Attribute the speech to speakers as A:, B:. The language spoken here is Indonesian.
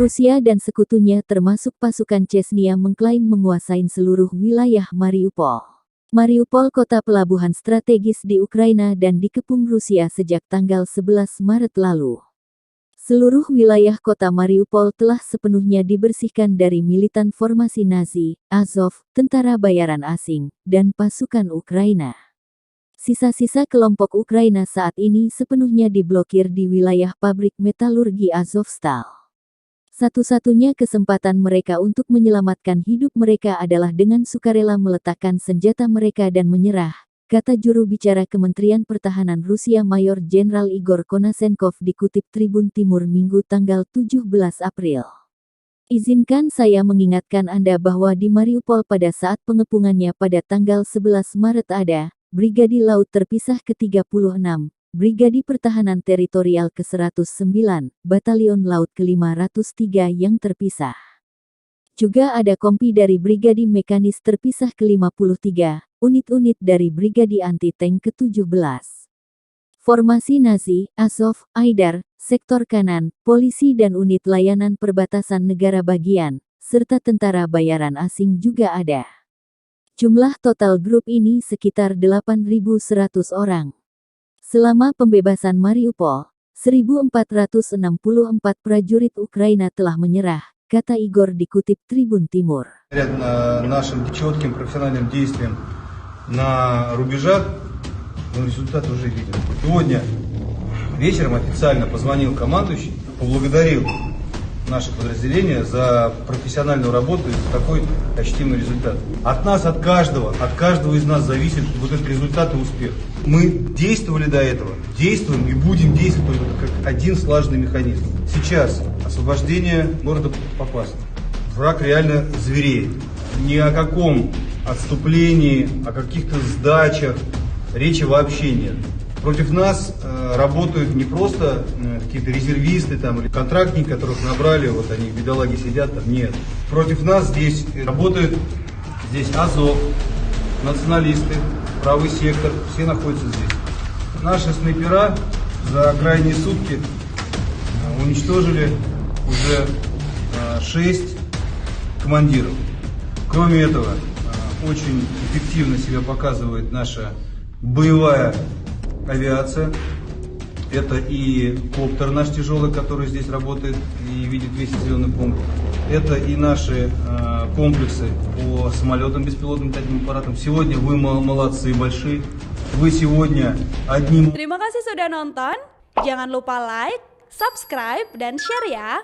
A: Rusia dan sekutunya termasuk pasukan Chechnya mengklaim menguasai seluruh wilayah Mariupol. Mariupol kota pelabuhan strategis di Ukraina dan dikepung Rusia sejak tanggal 11 Maret lalu. Seluruh wilayah kota Mariupol telah sepenuhnya dibersihkan dari militan formasi Nazi, Azov, tentara bayaran asing, dan pasukan Ukraina. Sisa-sisa kelompok Ukraina saat ini sepenuhnya diblokir di wilayah pabrik metalurgi Azovstal. Satu-satunya kesempatan mereka untuk menyelamatkan hidup mereka adalah dengan sukarela meletakkan senjata mereka dan menyerah, kata juru bicara Kementerian Pertahanan Rusia Mayor Jenderal Igor Konasenkov dikutip Tribun Timur Minggu tanggal 17 April. Izinkan saya mengingatkan Anda bahwa di Mariupol pada saat pengepungannya pada tanggal 11 Maret ada Brigadi Laut Terpisah ke-36, Brigadi Pertahanan Teritorial ke-109, Batalion Laut ke-503 yang terpisah. Juga ada kompi dari Brigadi Mekanis Terpisah ke-53, unit-unit dari Brigadi Anti-Tank ke-17. Formasi Nazi, Azov, Aidar, Sektor Kanan, Polisi dan unit layanan perbatasan negara bagian, serta tentara bayaran asing juga ada. Jumlah total grup ini sekitar 8.100 orang. Selama pembebasan Mariupol, 1.464 prajurit Ukraina telah menyerah, kata Igor dikutip Tribun Timur.
B: Нашим четким профессиональным действиям на рубежах, результат уже виден. Сегодня вечером официально позвонил командующий, поблагодарил наше подразделение за профессиональную работу и за такой ощутимый результат. От нас, от каждого из нас зависит вот этот результат и успех. Мы действовали до этого, действуем и будем действовать как один слаженный механизм. Сейчас освобождение города Попасна. Враг реально звереет. Ни о каком отступлении, о каких-то сдачах речи вообще нет. Против нас работают не просто какие-то резервисты там, или контрактники, которых набрали, вот они, бедолаги, сидят там, нет. Против нас здесь работают Азов, националисты, правый сектор, все находятся здесь. Наши снайпера за крайние сутки уничтожили уже 6 командиров. Кроме этого, очень эффективно себя показывает наша боевая авиация. Это и коптер наш тяжелый, который здесь работает и видит весь населенный пункт. Это и наши комплексы по самолетам, беспилотным летательным аппаратам. Сегодня вы молодцы большие. Вы сегодня одним...
C: Terima kasih sudah nonton. Jangan lupa like, subscribe, dan share ya.